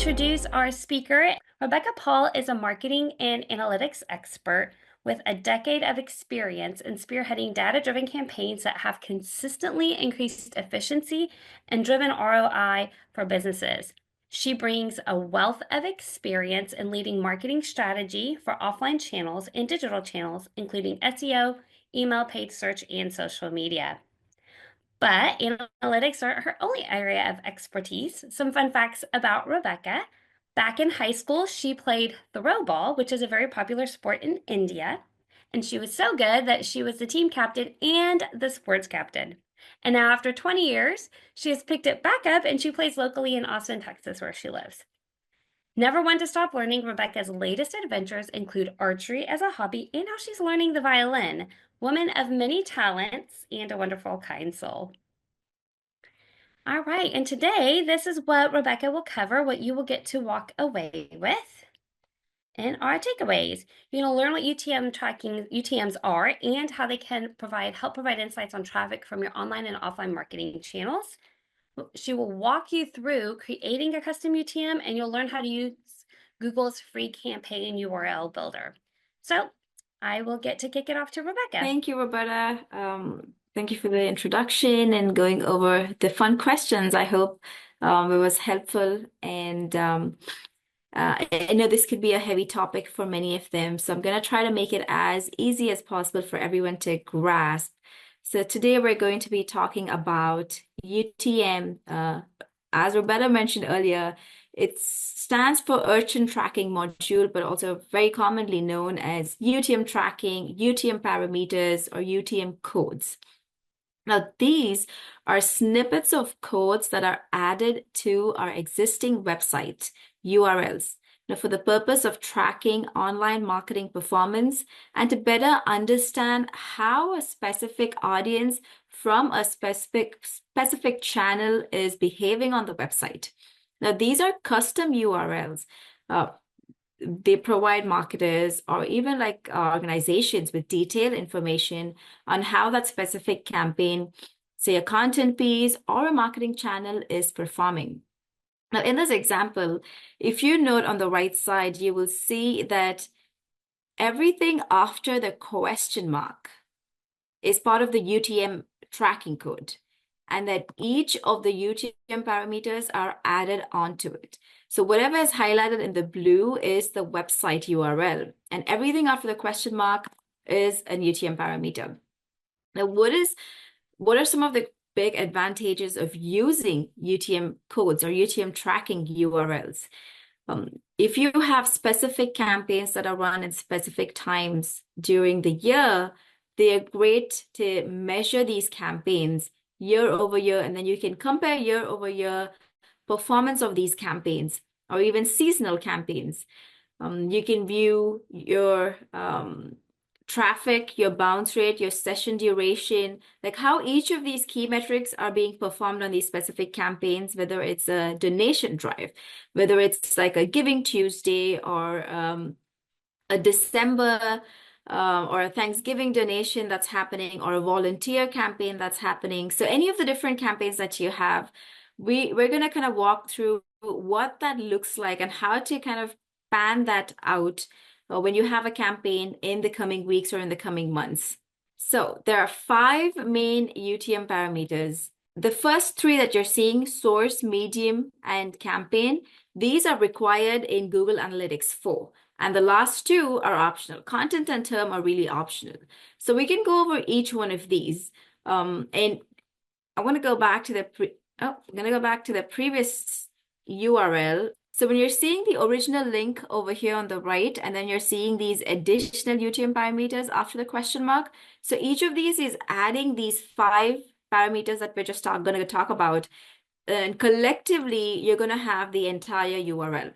introduce our speaker. Rebecca Paul is a marketing and analytics expert with a decade of experience in spearheading data-driven campaigns that have consistently increased efficiency and driven ROI for businesses. She brings a wealth of experience in leading marketing strategy for offline channels and digital channels, including SEO, email, paid search, and social media. But analytics aren't her only area of expertise. Some fun facts about Rebecca. Back in high school, she played throw ball, which is a very popular sport in India. And she was so good that she was the team captain and the sports captain. And now, after 20 years, she has picked it back up and she plays locally in Austin, Texas, where she lives. Never one to stop learning, Rebecca's latest adventures include archery as a hobby and how she's learning the violin. Woman of many talents and a wonderful, kind soul. All right, and today this is what Rebecca will cover, what you will get to walk away with. And our takeaways. You're going to learn what UTMs are and how they can help provide insights on traffic from your online and offline marketing channels. She will walk you through creating a custom UTM, and you'll learn how to use Google's free campaign URL builder. So I will get to kick it off to Rebecca. Thank you, Roberta. Thank you for the introduction and going over the fun questions. I hope it was helpful. And I know this could be a heavy topic for many of them, so I'm going to try to make it as easy as possible for everyone to grasp. So today we're going to be talking about UTM. As Roberta mentioned earlier, it stands for Urchin Tracking Module, but also very commonly known as UTM tracking, UTM parameters, or UTM codes. Now, these are snippets of codes that are added to our existing website URLs. Now, for the purpose of tracking online marketing performance and to better understand how a specific audience from a specific channel is behaving on the website. Now, these are custom URLs. They provide marketers or even like organizations with detailed information on how that specific campaign, say a content piece or a marketing channel, is performing. Now, in this example, if you note on the right side, you will see that everything after the question mark is part of the UTM tracking code, and that each of the UTM parameters are added onto it. So whatever is highlighted in the blue is the website URL, and everything after the question mark is a UTM parameter. Now, what are some of the big advantages of using UTM codes or UTM tracking URLs? If you have specific campaigns that are run in specific times during the year, they are great to measure these campaigns year over year, and then you can compare year over year performance of these campaigns or even seasonal campaigns. You can view your traffic, your bounce rate, your session duration, like how each of these key metrics are being performed on these specific campaigns, whether it's a donation drive, whether it's like a Giving Tuesday or a December or a Thanksgiving donation that's happening, or a volunteer campaign that's happening. So any of the different campaigns that you have, we're going to kind of walk through what that looks like and how to kind of pan that out when you have a campaign in the coming weeks or in the coming months. So there are 5 main UTM parameters. The first 3 that you're seeing, source, medium, and campaign, these are required in Google Analytics 4. And the last 2 are optional. Content and term are really optional. So we can go over each one of these. And I want to go back to the previous URL. So when you're seeing the original link over here on the right, and then you're seeing these additional UTM parameters after the question mark. So each of these is adding these 5 parameters that we're just going to talk about. And collectively, you're going to have the entire URL.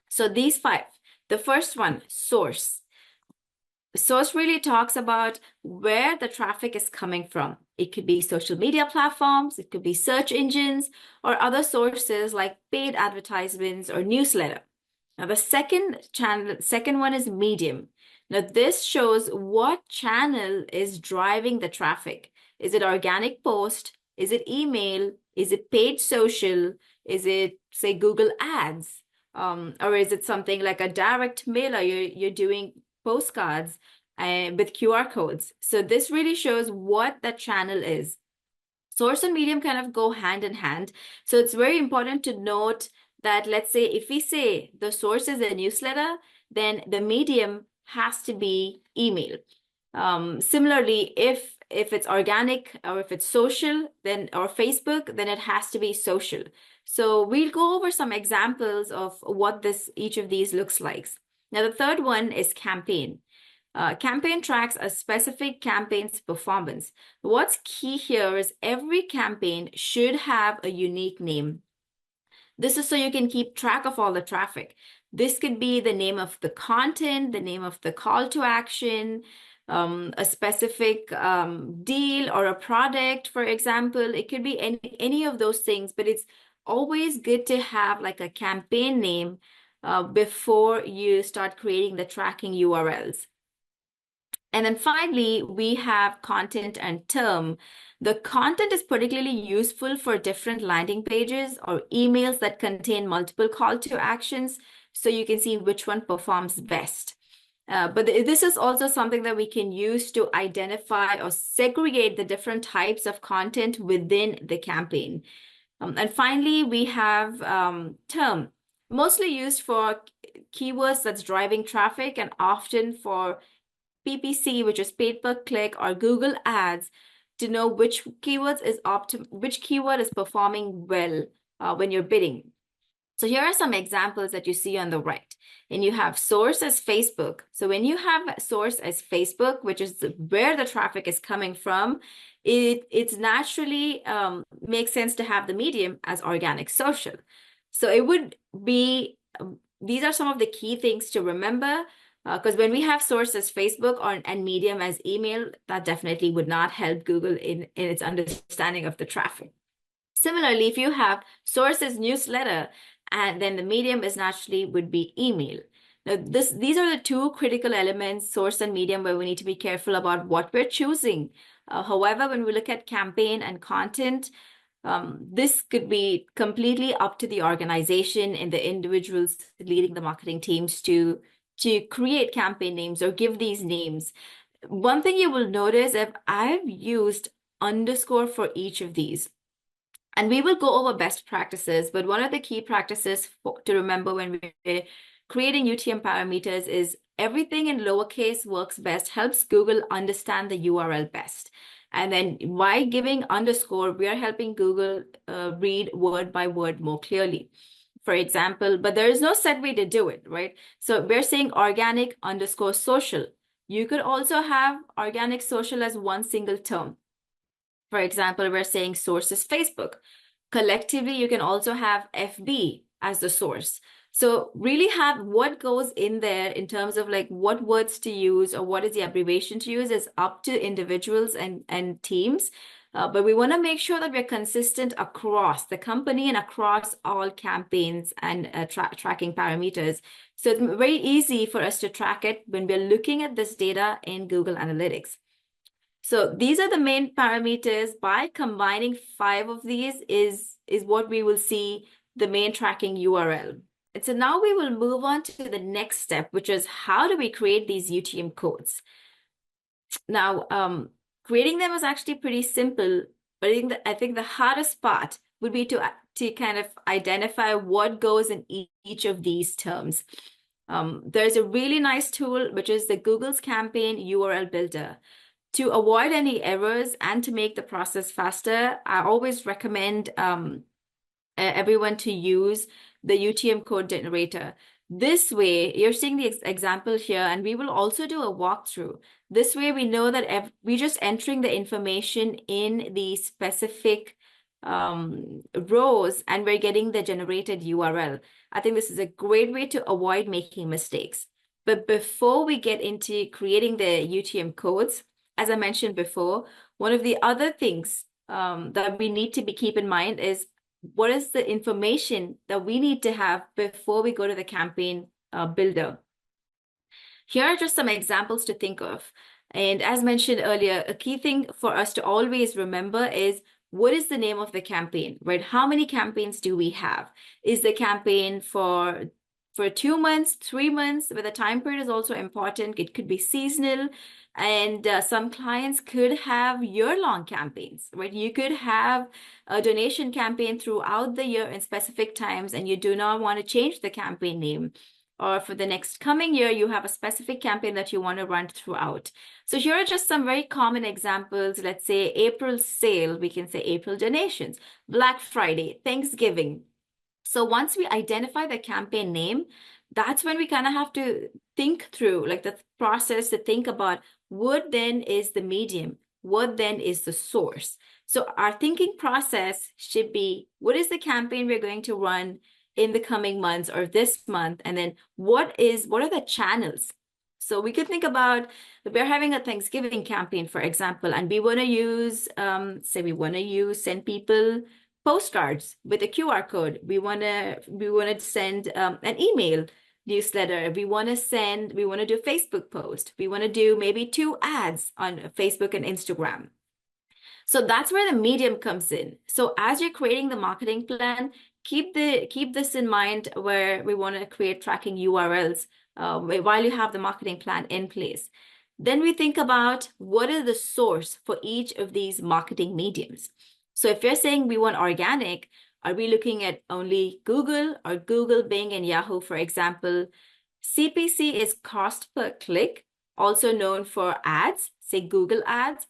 So these 5. The first one, source. Source really talks about where the traffic is coming from. It could be social media platforms, it could be search engines, or other sources like paid advertisements or newsletter. Now, the second one is medium. Now, this shows what channel is driving the traffic. Is it organic post? Is it email? Is it paid social? Is it, say, Google Ads? Or is it something like a direct mailer? You're doing postcards with QR codes. So this really shows what that channel is. Source and medium kind of go hand in hand. So it's very important to note that, let's say, if we say the source is a newsletter, then the medium has to be email. Similarly, if it's organic or if it's social, then or Facebook, then it has to be social. So we'll go over some examples of what each of these looks like. Now, the third one is campaign. Campaign tracks a specific campaign's performance. What's key here is every campaign should have a unique name. This is so you can keep track of all the traffic. This could be the name of the content, the name of the call to action, a specific deal or a product, for example. It could be any of those things, but it's always good to have like a campaign name before you start creating the tracking URLs. And then finally, we have content and term. The content is particularly useful for different landing pages or emails that contain multiple call to actions, so you can see which one performs best. But this is also something that we can use to identify or segregate the different types of content within the campaign. And finally, we have term, mostly used for keywords that's driving traffic and often for PPC, which is paid per click, or Google Ads, to know which keyword is performing well when you're bidding. So here are some examples that you see on the right. And you have source as Facebook. So when you have source as Facebook, which is where the traffic is coming from, it's naturally makes sense to have the medium as organic social. So it would be, these are some of the key things to remember, because when we have source as Facebook and medium as email, that definitely would not help Google in its understanding of the traffic. Similarly, if you have source as newsletter, and then the medium is naturally would be email. Now, these are the two critical elements, source and medium, where we need to be careful about what we're choosing. However, when we look at campaign and content, this could be completely up to the organization and the individuals leading the marketing teams to create campaign names or give these names. One thing you will notice, if I've used underscore for each of these, and we will go over best practices, but one of the key practices to remember when we're creating UTM parameters is everything in lowercase works best, helps Google understand the URL best. And then by giving underscore, we are helping Google read word by word more clearly. For example, but there is no set way to do it, right? So we're saying organic underscore social. You could also have organic social as one single term. For example, we're saying source is Facebook. Collectively, you can also have FB as the source. So really have what goes in there in terms of like what words to use or what is the abbreviation to use is up to individuals and teams. But we want to make sure that we're consistent across the company and across all campaigns and tracking parameters. So it's very easy for us to track it when we're looking at this data in Google Analytics. So these are the main parameters. By combining 5 of these is what we will see the main tracking URL. And so now we will move on to the next step, which is how do we create these UTM codes? Now, creating them is actually pretty simple, but I think the hardest part would be to kind of identify what goes in each of these terms. There's a really nice tool, which is the Google's Campaign URL Builder. To avoid any errors and to make the process faster, I always recommend everyone to use the UTM code generator. This way, you're seeing the example here, and we will also do a walkthrough. This way, we know that we're just entering the information in the specific rows, and we're getting the generated URL. I think this is a great way to avoid making mistakes. But before we get into creating the UTM codes, as I mentioned before, one of the other things that we need to keep in mind is what is the information that we need to have before we go to the campaign builder. Here are just some examples to think of. And as mentioned earlier, a key thing for us to always remember is what is the name of the campaign, right? How many campaigns do we have? Is the campaign for for 2 months, 3 months, but the time period is also important. It could be seasonal, and some clients could have year-long campaigns, right? You could have a donation campaign throughout the year in specific times, and you do not want to change the campaign name. Or for the next coming year, you have a specific campaign that you want to run throughout. So here are just some very common examples. Let's say April sale, we can say April donations, Black Friday, Thanksgiving. So once we identify the campaign name, that's when we kind of have to think through like the process to think about what then is the medium, what then is the source. So our thinking process should be, what is the campaign we're going to run in the coming months or this month? And then what are the channels? So we could think about, we're having a Thanksgiving campaign, for example, and we want to use, send people postcards with a QR code. We want to send an email newsletter. We want to do Facebook post. We want to do maybe 2 ads on Facebook and Instagram. So that's where the medium comes in. So as you're creating the marketing plan, keep this in mind where we want to create tracking URLs while you have the marketing plan in place. Then we think about what is the source for each of these marketing mediums. So if you're saying we want organic, are we looking at only Google or Google, Bing, and Yahoo, for example? CPC is cost per click, also known for ads, say Google ads.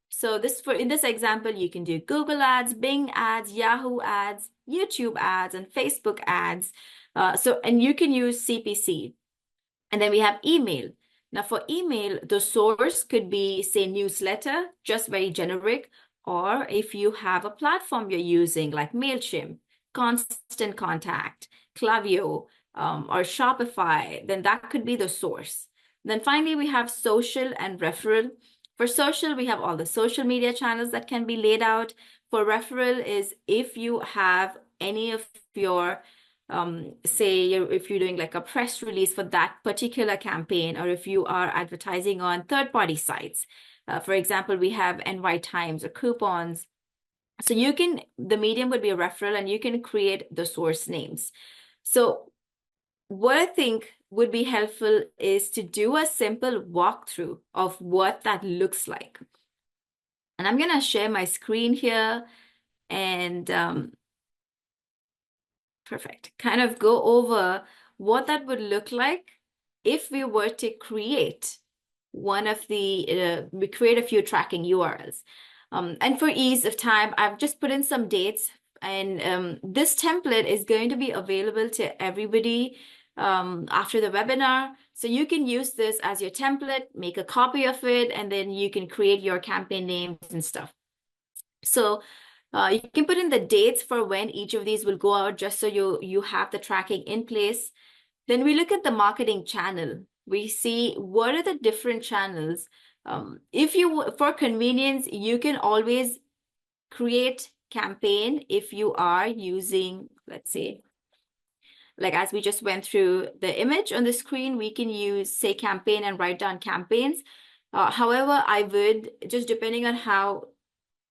So in this example, you can do Google ads, Bing ads, Yahoo ads, YouTube ads, and Facebook ads. And you can use CPC. And then we have email. Now for email, the source could be, say, newsletter, just very generic, or if you have a platform you're using like MailChimp, Constant Contact, Klaviyo, or Shopify, then that could be the source. Then finally, we have social and referral. For social, we have all the social media channels that can be laid out. For referral is if you have any of your if you're doing like a press release for that particular campaign, or if you are advertising on third-party sites. For example, we have NY Times or coupons. So the medium would be a referral, and you can create the source names. So what I think would be helpful is to do a simple walkthrough of what that looks like. And I'm going to share my screen here and perfect. Kind of go over what that would look like if we were to create we create a few tracking URLs. And for ease of time, I've just put in some dates, and this template is going to be available to everybody after the webinar. So you can use this as your template, make a copy of it, and then you can create your campaign names and stuff. So you can put in the dates for when each of these will go out, just so you have the tracking in place. Then we look at the marketing channel. We see what are the different channels. For convenience, you can always create campaign if you are using, let's say, like as we just went through the image on the screen, we can use, say, campaign and write down campaigns. However, I would, just depending on how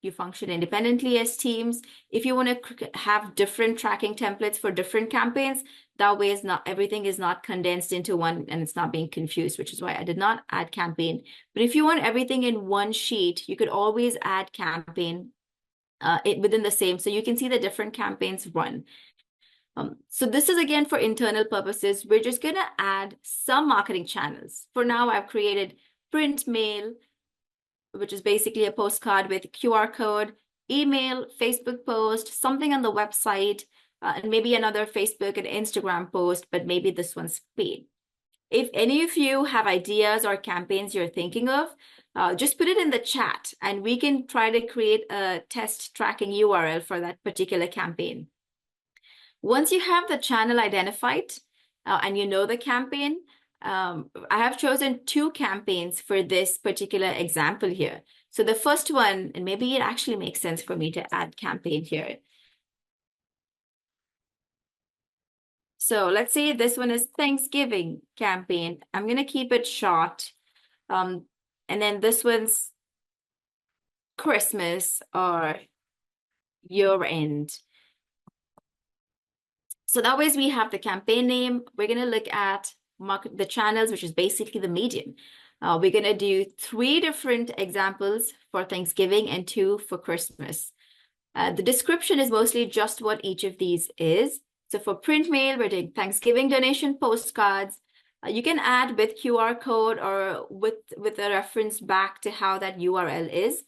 you function independently as teams, if you want to have different tracking templates for different campaigns, that way everything is not condensed into one and it's not being confused, which is why I did not add campaign. But if you want everything in one sheet, you could always add campaign within the same, so you can see the different campaigns run. So this is again for internal purposes. We're just going to add some marketing channels. For now, I've created print mail, which is basically a postcard with QR code, email, Facebook post, something on the website, and maybe another Facebook and Instagram post, but maybe this one's paid. If any of you have ideas or campaigns you're thinking of, just put it in the chat and we can try to create a test tracking URL for that particular campaign. Once you have the channel identified and you know the campaign, I have chosen 2 campaigns for this particular example here. So the first one, and maybe it actually makes sense for me to add campaign here. So let's say this one is Thanksgiving campaign. I'm going to keep it short. And then this one's Christmas or year end. So that way we have the campaign name. We're going to look at market the channels, which is basically the medium. We're going to do 3 different examples for Thanksgiving and 2 for Christmas. The description is mostly just what each of these is. So for print mail, we're doing Thanksgiving donation postcards. You can add with QR code or with a reference back to how that URL is.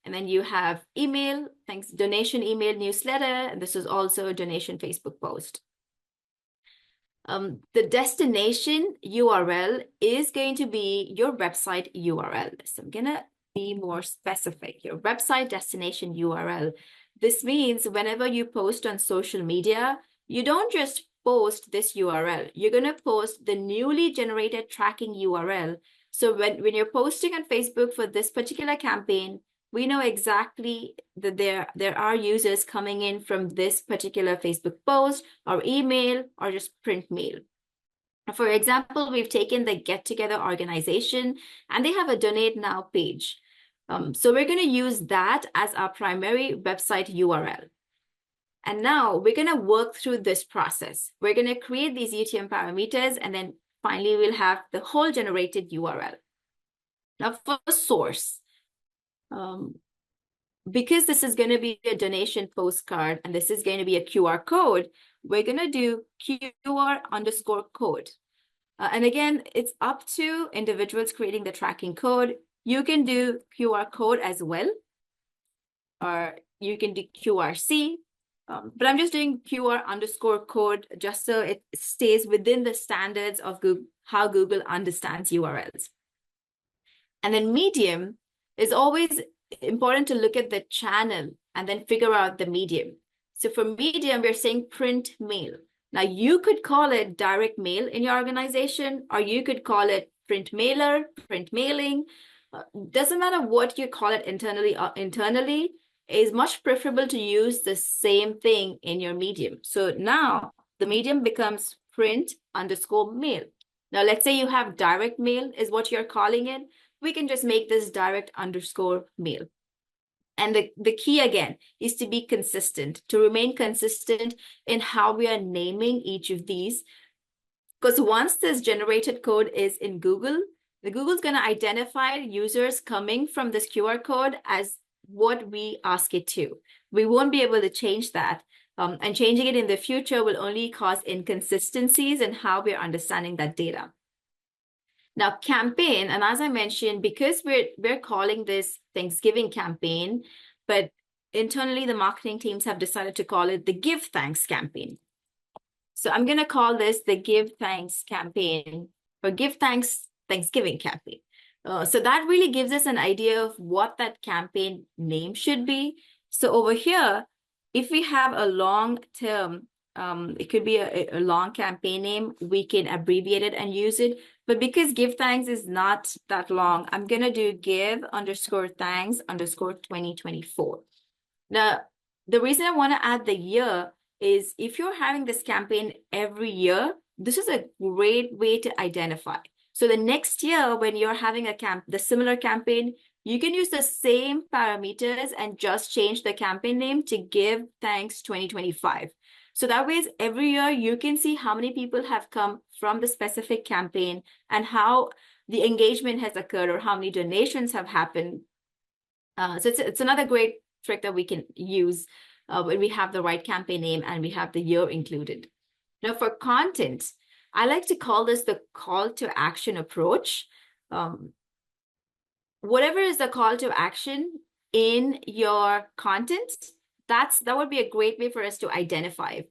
And then you have email, thanks donation email newsletter. And this is also a donation Facebook post. The destination URL is going to be your website URL. So I'm gonna be more specific, your website destination URL. This means whenever you post on social media, you don't just post this URL. You're gonna post the newly generated tracking URL. So when you're posting on Facebook for this particular campaign, we know exactly that there are users coming in from this particular Facebook post or email or just print mail. For example, we've taken the Get Together organization and they have a Donate Now page. So we're going to use that as our primary website URL. And now we're going to work through this process. We're going to create these UTM parameters and then finally we'll have the whole generated URL. Now for source, because this is going to be a donation postcard and this is going to be a QR code, we're going to do QR_code. And again, it's up to individuals creating the tracking code. You can do QR code as well, or you can do QRC. But I'm just doing QR_code just so it stays within the standards of Google, how Google understands URLs. And then medium is always important to look at the channel and then figure out the medium. So for medium, we're saying print mail. Now you could call it direct mail in your organization, or you could call it print mailer, print mailing. Doesn't matter what you call it internally, is much preferable to use the same thing in your medium. So now the medium becomes print_mail. Now let's say you have direct mail is what you're calling it. We can just make this direct_mail. And the key again is to be consistent, to remain consistent in how we are naming each of these. Because once this generated code is in Google, the Google's going to identify users coming from this QR code as what we ask it to. We won't be able to change that. And changing it in the future will only cause inconsistencies in how we're understanding that data. Now, campaign, and as I mentioned, because we're calling this Thanksgiving campaign, but internally the marketing teams have decided to call it the Give Thanks campaign. So I'm going to call this the Give Thanks campaign or Give Thanks Thanksgiving campaign. So that really gives us an idea of what that campaign name should be. So over here, if we have a long term, it could be a long campaign name, we can abbreviate it and use it. But because Give Thanks is not that long, I'm going to do give_thanks_2024. Now, the reason I want to add the year is if you're having this campaign every year, this is a great way to identify. So the next year, when you're having the similar campaign, you can use the same parameters and just change the campaign name to Give Thanks 2025. So that way, every year you can see how many people have come from the specific campaign and how the engagement has occurred or how many donations have happened. So it's another great trick that we can use when we have the right campaign name and we have the year included. Now for content, I like to call this the call to action approach. Whatever is the call to action in your content, that would be a great way for us to identify.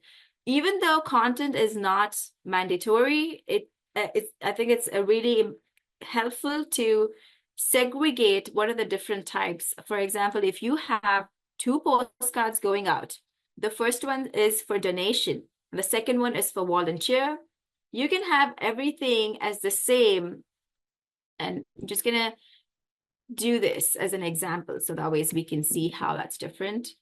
Even though content is not mandatory, I think it's a really helpful to segregate what are the different types. For example, if you have 2 postcards going out, the first one is for donation, and the second one is for volunteer. You can have everything as the same, and I'm just gonna do this as an example so that ways we can see how that's different.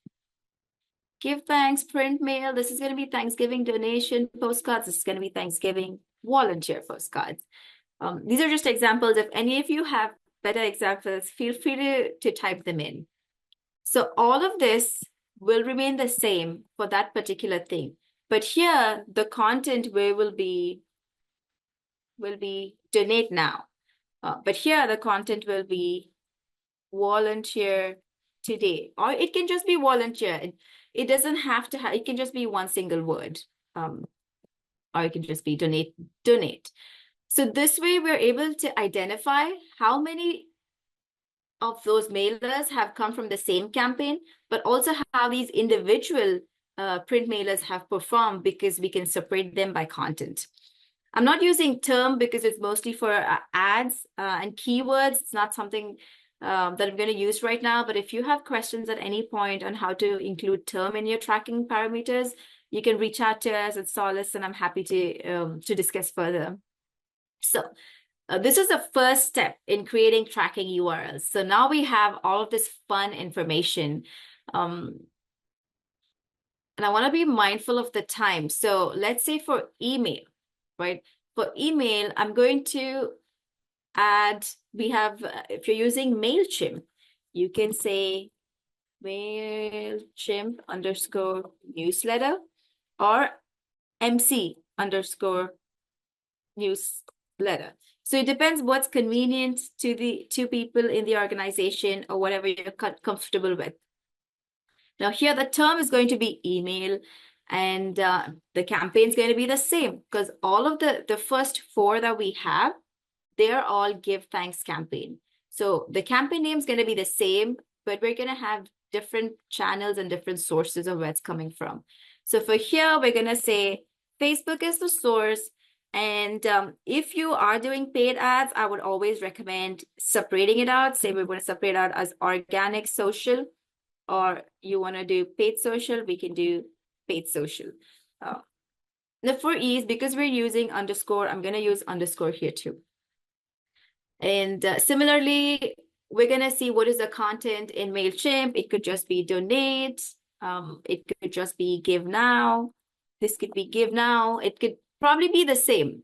Give Thanks, print mail. This is going to be Thanksgiving donation postcards. This is going to be Thanksgiving volunteer postcards. These are just examples. If any of you have better examples, feel free to type them in. So all of this will remain the same for that particular thing. But here, the content will be donate now. But here, the content will be volunteer today, or it can just be volunteer. It doesn't have to have, it can just be one single word, or it can just be donate. So this way we're able to identify how many of those mailers have come from the same campaign, but also how these individual print mailers have performed, because we can separate them by content. I'm not using term because it's mostly for ads and keywords. It's not something that I'm going to use right now. But if you have questions at any point on how to include term in your tracking parameters, you can reach out to us at Solace, and I'm happy to discuss further. So this is the first step in creating tracking URLs. So now we have all of this fun information. And I want to be mindful of the time. So let's say for email, right? For email, I'm going to add, we have, if you're using MailChimp, you can say MailChimp underscore newsletter or MC underscore newsletter. So it depends what's convenient to the two people in the organization, or whatever you're comfortable with. Now here, the term is going to be email, and the campaign is going to be the same, because all of the first four that we have, they're all give thanks campaign. So the campaign name is going to be the same, but we're going to have different channels and different sources of where it's coming from. So for here, we're going to say Facebook is the source. And if you are doing paid ads, I would always recommend separating it out. Say we're going to separate out as organic social, or you want to do paid social, we can do paid social. Now for ease, because we're using underscore, I'm going to use underscore here too. And similarly, we're going to see what is the content in MailChimp. It could just be donate. It could just be give now. This could be give now. It could probably be the same.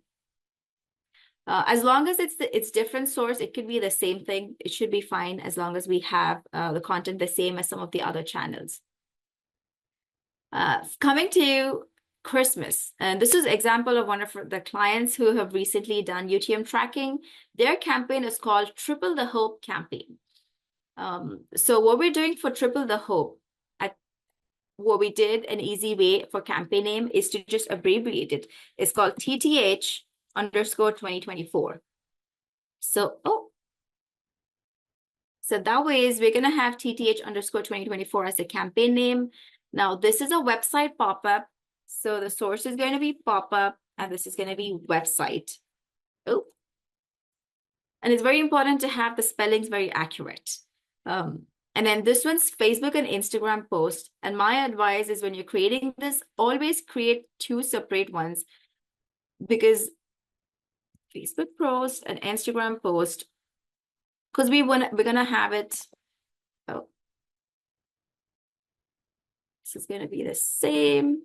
As long as it's different source, it could be the same thing. It should be fine as long as we have the content the same as some of the other channels. Coming to Christmas, and this is an example of one of the clients who have recently done UTM tracking. Their campaign is called Triple the Hope campaign. So what we're doing for Triple the Hope, what we did, an easy way for campaign name is to just abbreviate it. It's called TTH underscore 2024. So that way is we're going to have TTH underscore 2024 as the campaign name. Now this is a website pop-up. So the source is going to be pop-up, and this is going to be website. And it's very important to have the spellings very accurate. And then this one's Facebook and Instagram post. And my advice is, when you're creating this, always create two separate ones, because Facebook post and Instagram post, because we're gonna have it. This is going to be the same.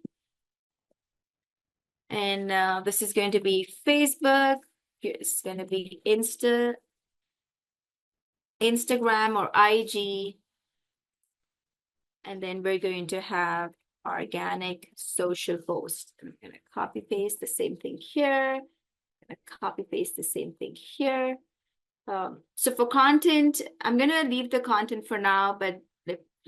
And this is going to be Facebook. It's going to be Instagram or IG. And then we're going to have organic social post. I'm going to copy paste the same thing here. I'm going to copy paste the same thing here. So for content, I'm going to leave the content for now, but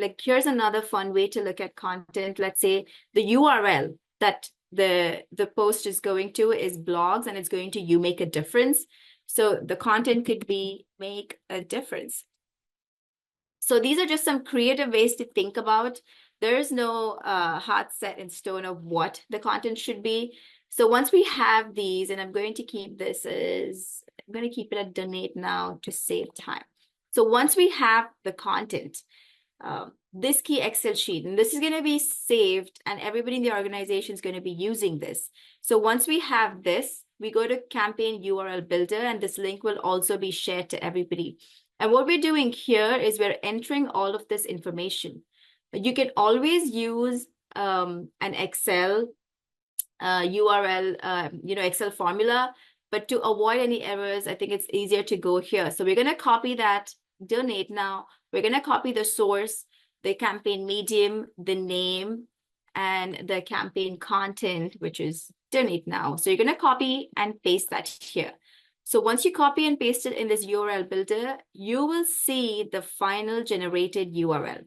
like here's another fun way to look at content. Let's say the URL that the post is going to is blogs, and it's going to you make a difference. So the content could be make a difference. So these are just some creative ways to think about. There is no hard set in stone of what the content should be. So once we have these, and I'm going to keep this as, I'm going to keep it at donate now to save time. So once we have the content, this key Excel sheet, and this is going to be saved, and everybody in the organization is going to be using this. So once we have this, we go to campaign URL builder, and this link will also be shared to everybody. And what we're doing here is we're entering all of this information. You can always use an Excel URL, Excel formula, but to avoid any errors, I think it's easier to go here. So we're going to copy that donate now. We're going to copy the source, the campaign medium, the name, and the campaign content, which is donate now. So you're going to copy and paste that here. So once you copy and paste it in this URL builder, you will see the final generated URL.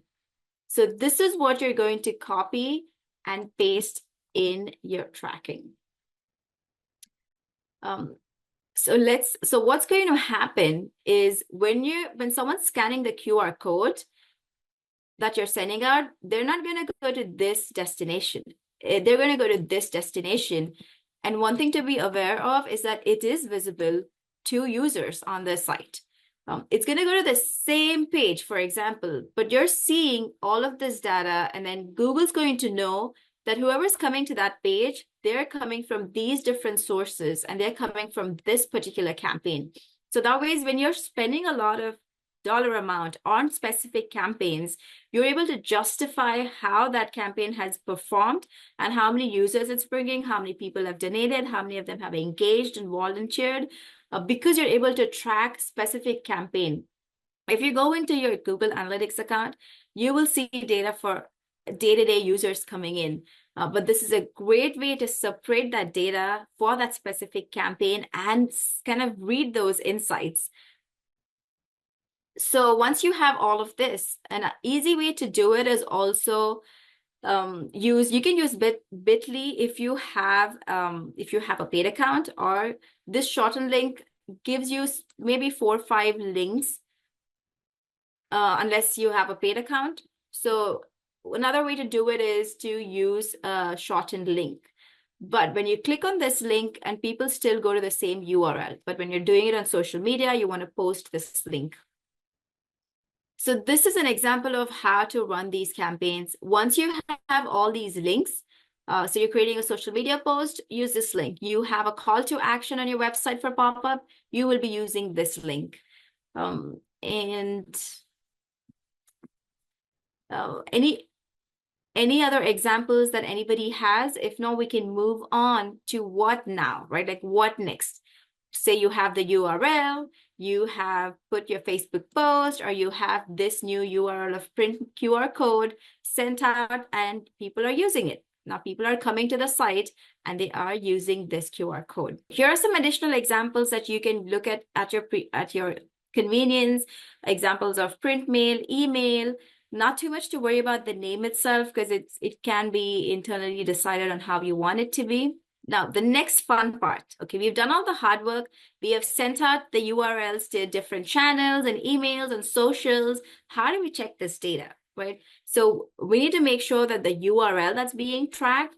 So this is what you're going to copy and paste in your tracking. So what's going to happen is when someone's scanning the QR code that you're sending out, they're not going to go to this destination. They're going to go to this destination. And one thing to be aware of is that it is visible to users on the site. It's going to go to the same page, for example, but you're seeing all of this data, and then Google's going to know that whoever's coming to that page, they're coming from these different sources, and they're coming from this particular campaign. So that way, when you're spending a lot of dollar amount on specific campaigns, you're able to justify how that campaign has performed and how many users it's bringing, how many people have donated, how many of them have engaged and volunteered, because you're able to track specific campaign. If you go into your Google Analytics account, you will see data for day-to-day users coming in. But this is a great way to separate that data for that specific campaign and kind of read those insights. So once you have all of this, an easy way to do it is also you can use Bitly if you have a paid account, or this shortened link gives you maybe 4 or 5 links unless you have a paid account. So another way to do it is to use a shortened link. But when you click on this link, and people still go to the same URL, but when you're doing it on social media, you want to post this link. So this is an example of how to run these campaigns. Once you have all these links, so you're creating a social media post, use this link. You have a call to action on your website for pop-up, you will be using this link. Any other examples that anybody has? If not, we can move on to what now, right? Like what next? Say you have the URL, you have put your Facebook post, or you have this new URL of print QR code sent out, and people are using it. Now people are coming to the site and they are using this QR code. Here are some additional examples that you can look at your convenience. Examples of print mail, email. Not too much to worry about the name itself, because it can be internally decided on how you want it to be. Now, the next fun part, okay, we've done all the hard work. We have sent out the URLs to different channels and emails and socials. How do we check this data, right? So we need to make sure that the URL that's being tracked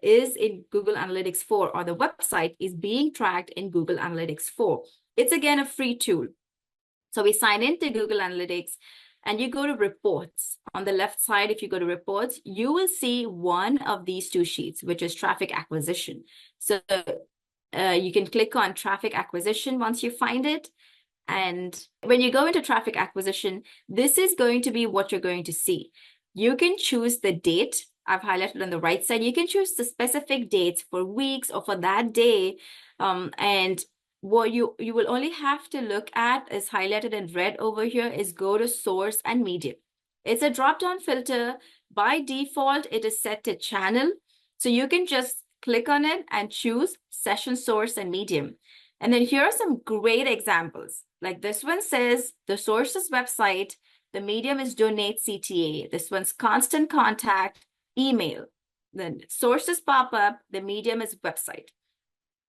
is in Google Analytics 4, or the website is being tracked in Google Analytics 4. It's again a free tool. So we sign into Google Analytics, and you go to reports. On the left side, if you go to reports, you will see one of these 2 sheets, which is traffic acquisition. So you can click on traffic acquisition once you find it. And when you go into traffic acquisition, this is going to be what you're going to see. You can choose the date. I've highlighted on the right side. You can choose the specific dates for weeks or for that day. And what you will only have to look at, is highlighted in red over here, is go to source and medium. It's a drop-down filter. By default, it is set to channel. So you can just click on it and choose session source and medium. And then here are some great examples. Like this one says the source is website, the medium is donate CTA. This one's constant contact, email. Then source is pop-up, the medium is website.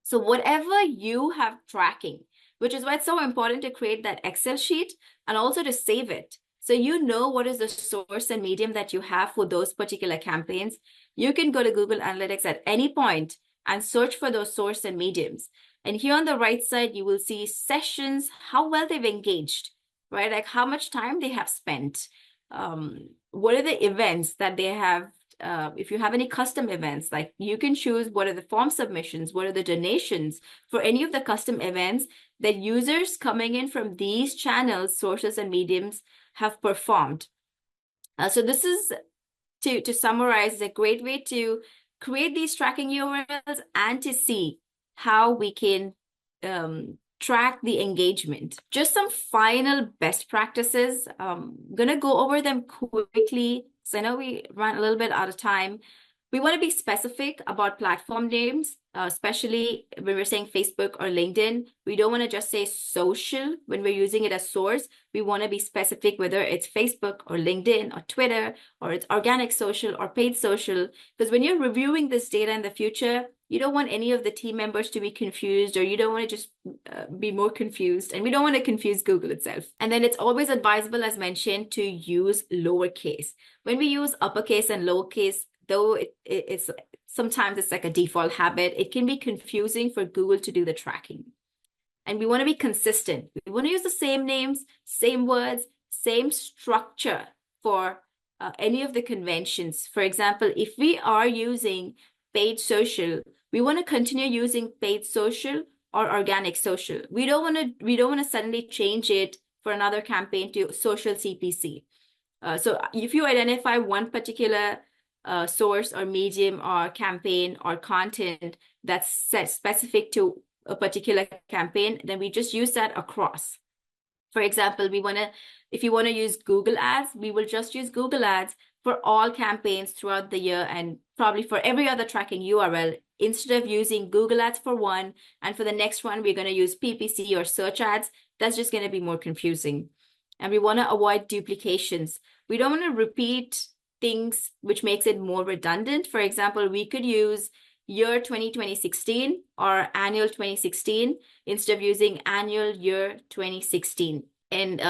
So whatever you have tracking, which is why it's so important to create that Excel sheet and also to save it. So you know what is the source and medium that you have for those particular campaigns. You can go to Google Analytics at any point and search for those source and mediums. And here on the right side, you will see sessions, how well they've engaged, right? Like how much time they have spent. What are the events that they have? If you have any custom events, like you can choose what are the form submissions, what are the donations for any of the custom events that users coming in from these channels, sources and mediums have performed. So this is, to summarize, a great way to create these tracking URLs and to see how we can track the engagement. Just some final best practices. I'm going to go over them quickly So I know we ran a little bit out of time. We want to be specific about platform names, especially when we're saying Facebook or LinkedIn. We don't want to just say social when we're using it as source. We want to be specific whether it's Facebook or LinkedIn or Twitter, or it's organic social or paid social. Because when you're reviewing this data in the future, you don't want any of the team members to be confused, or you don't want to just be more confused. And we don't want to confuse Google itself. And then it's always advisable, as mentioned, to use lowercase. When we use uppercase and lowercase, though it's sometimes it's like a default habit, it can be confusing for Google to do the tracking. And we want to be consistent. We want to use the same names, same words, same structure for any of the conventions. For example, if we are using paid social, we want to continue using paid social or organic social. We don't want to suddenly change it for another campaign to social CPC. So if you identify one particular source or medium or campaign or content that's set specific to a particular campaign, then we just use that across. For example, if you want to use Google Ads, we will just use Google Ads for all campaigns throughout the year, and probably for every other tracking URL, instead of using Google Ads for one, and for the next one, we're going to use PPC or search ads. That's just going to be more confusing. And we want to avoid duplications. We don't want to repeat things which makes it more redundant. For example, we could use year 2016 or annual 2016 instead of using annual year 2016. And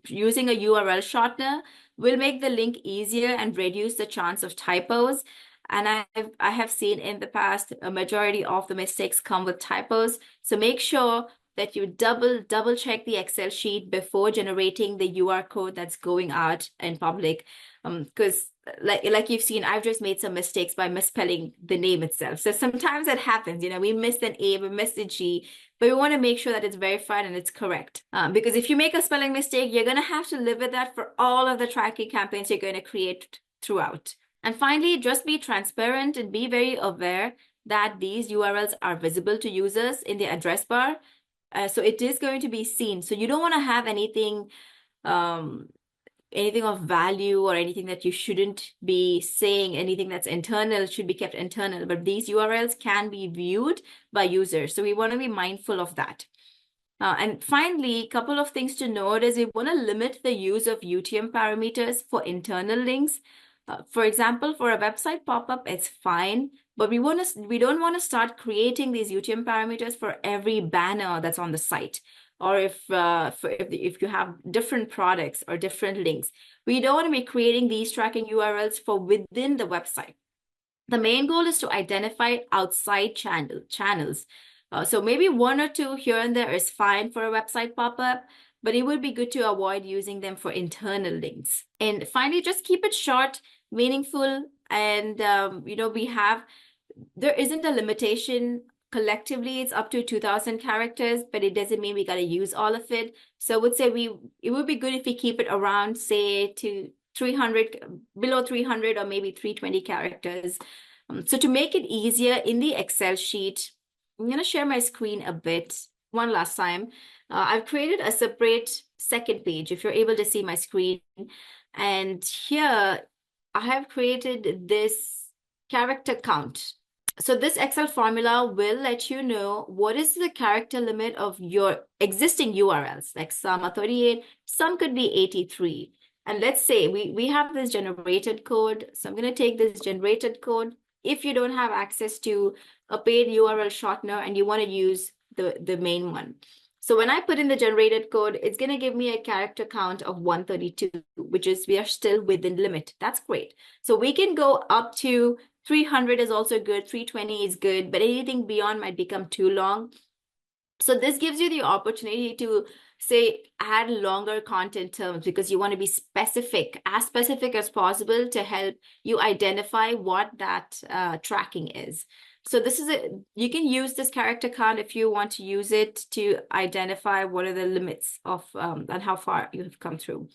using a URL shortener will make the link easier and reduce the chance of typos. And I have seen in the past a majority of the mistakes come with typos. So make sure that you double check the Excel sheet before generating the UR code that's going out in public. Because like you've seen, I've just made some mistakes by misspelling the name itself. So sometimes it happens, we missed an A, we missed a G, but we want to make sure that it's verified and it's correct. Because if you make a spelling mistake, you're going to have to live with that for all of the tracking campaigns you're going to create throughout. And finally, just be transparent and be very aware that these URLs are visible to users in the address bar. So it is going to be seen. So you don't want to have anything of value or anything that you shouldn't be saying. Anything that's internal should be kept internal, but these URLs can be viewed by users. So we want to be mindful of that. And finally, a couple of things to note is we want to limit the use of UTM parameters for internal links. For example, for a website pop-up, it's fine, but we don't want to start creating these UTM parameters for every banner that's on the site. Or if you have different products or different links, we don't want to be creating these tracking URLs for within the website. The main goal is to identify outside channels. So maybe one or two here and there is fine for a website pop-up, but it would be good to avoid using them for internal links. And finally, just keep it short, meaningful, and there isn't a limitation. Collectively, it's up to 2,000 characters, but it doesn't mean we got to use all of it. So I would say it would be good if we keep it around, say, to 300, below 300, or maybe 320 characters. So to make it easier in the Excel sheet, I'm going to share my screen a bit one last time. I've created a separate second page, if you're able to see my screen. And here I have created this character count. So this Excel formula will let you know what is the character limit of your existing URLs. Like some are 38, some could be 83. And let's say we have this generated code. So I'm going to take this generated code. If you don't have access to a paid URL shortener and you want to use the main one. So when I put in the generated code, it's going to give me a character count of 132, which is we are still within limit. That's great. So we can go up to 300 is also good, 320 is good, but anything beyond might become too long. So this gives you the opportunity to say add longer content terms because you want to be specific as possible to help you identify what that tracking is. So this is you can use this character count if you want to use it to identify what are the limits of and how far you have come through.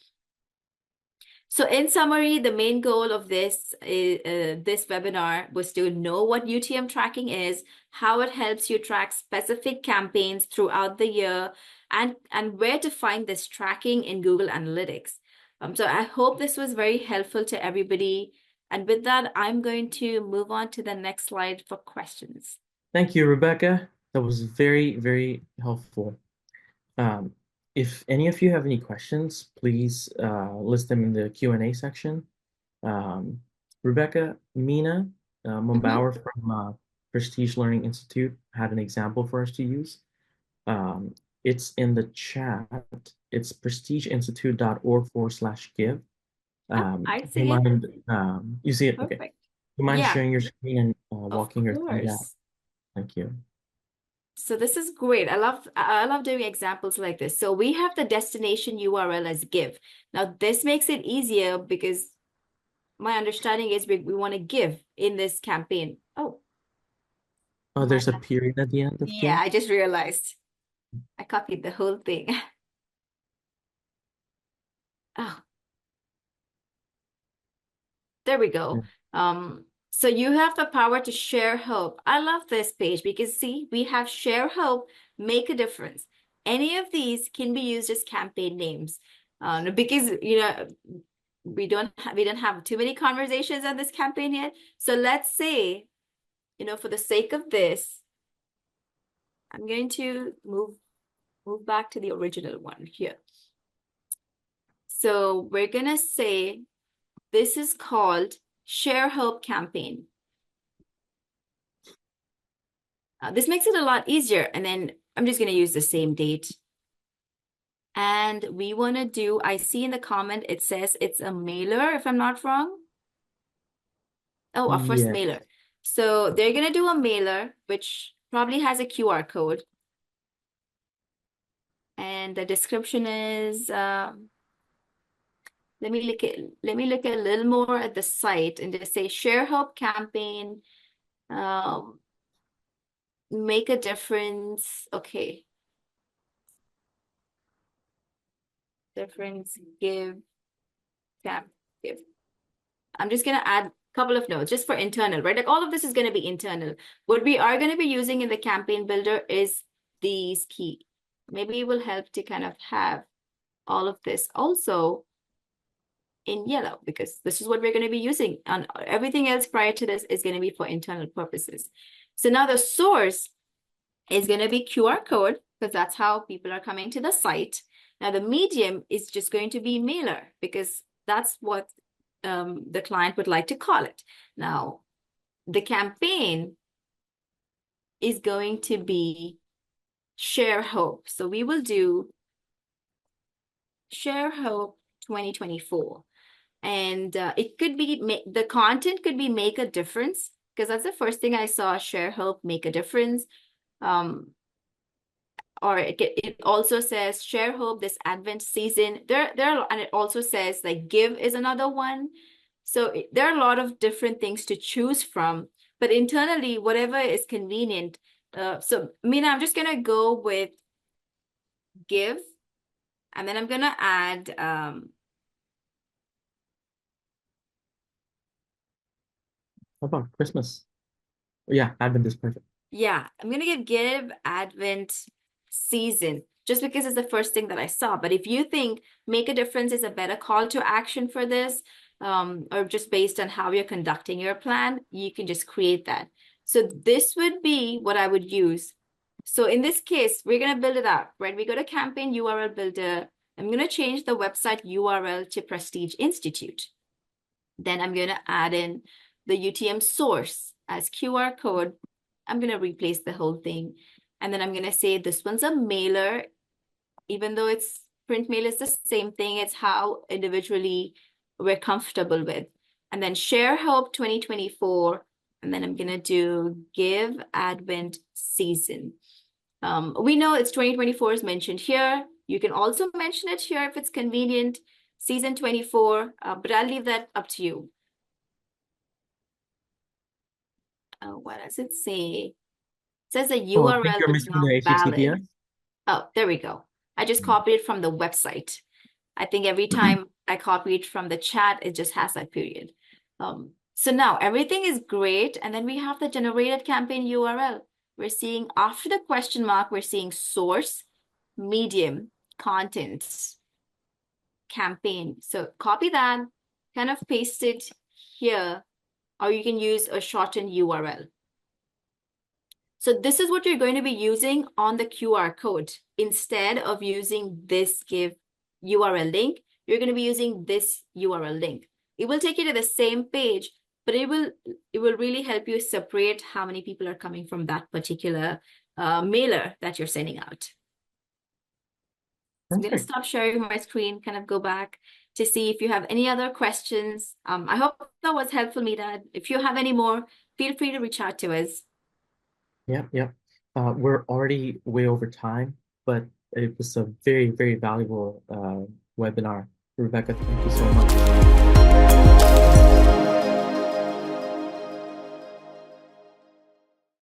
So in summary, the main goal of this webinar was to know what UTM tracking is, how it helps you track specific campaigns throughout the year, and where to find this tracking in Google Analytics. So I hope this was very helpful to everybody. And with that, I'm going to move on to the next slide for questions. Thank you, Rebecca. That was very, very helpful. Um, if any of you have any questions, please list them in the Q&A section. Um, Rebecca, Mina Mhm. Mumbauer from Prestige Learning Institute had an example for us to use. Um, it's in the chat. It's prestigeinstitute.org/give. Oh, I Do you see it. mind, you see it? Okay. Do Perfect. you mind Yeah, sharing your screen and of walking her through that? course. Thank you. So this is great. I love doing examples like this. So we have the destination URL as give. Now this makes it easier because my understanding is we want to give in this campaign. Oh, Oh, my there's a period at the end of yeah, give? I just realized I copied the whole thing. Oh, there we go. So you have the power to share hope. I love this page because see, we have share hope, make a difference. Any of these can be used as campaign names. Because we don't have too many conversations on this campaign yet. So let's say, for the sake of this, I'm going to move back to the original one here. So we're gonna say this is called Share Hope Campaign. This makes it a lot easier. And then I'm just going to use the same date. And we want to do, I see in the comment, it says it's a mailer, if I'm not wrong. Oh, a first Yeah. mailer. So they're going to do a mailer, which probably has a QR code. And the description is, let me look a little more at the site and just say share hope campaign, um, make a difference. Okay. Difference, give, camp, give. I'm just going to add a couple of notes just for internal, right? Like all of this is going to be internal. What we are going to be using in the campaign builder is these key. Maybe it will help to kind of have all of this also in yellow because this is what we're going to be using. And everything else prior to this is going to be for internal purposes. So now the source is going to be QR code because that's how people are coming to the site. Now the medium is just going to be mailer because that's what the client would like to call it. Now, the campaign is going to be Share Hope. So we will do Share Hope 2024. And it could be, the content could be make a difference because that's the first thing I saw, Share Hope, make a difference. Or it also says share hope this Advent season. And it also says like give is another one. So there are a lot of different things to choose from, but internally, whatever is convenient. So Mina, I'm just gonna go with give, and then I'm gonna add How about Christmas? Yeah, Advent is perfect. yeah, I'm gonna give Advent season just because it's the first thing that I saw. But if you think make a difference is a better call to action for this, or just based on how you're conducting your plan, you can just create that. So this would be what I would use. So in this case, we're gonna build it out, right? We go to campaign URL builder. I'm gonna change the website URL to Prestige Institute. Then I'm gonna add in the UTM source as QR code. I'm going to replace the whole thing. And then I'm going to say this one's a mailer, even though it's print mail is the same thing. It's how individually we're comfortable with. And then share hope 2024. And then I'm going to do give Advent season. We know it's 2024 is mentioned here. You can also mention it here if it's convenient, season 24, but I'll leave that up to you. What does it say? It says the Oh, I think URL you're is missing now the valid. HTTPS. Oh, there we go. I just copied it from the website. I think every time I copy it from the chat, it just has that period. So now everything is great. And then we have the generated campaign URL. We're seeing after the question mark, we're seeing source, medium, content. campaign. So copy that, kind of paste it here, or you can use a shortened URL. So this is what you're going to be using on the QR code. Instead of using this give URL link, you're going to be using this URL link. It will take you to the same page, but it will really help you separate how many people are coming from that particular mailer that you're sending out. So I'm going to stop sharing my screen, kind of go back to see if you have any other questions. I hope that was helpful, Mida. If you have any more, feel free to reach out to us. Yep. We're already way over time, but it was a very, very valuable webinar. Rebecca, thank you so much.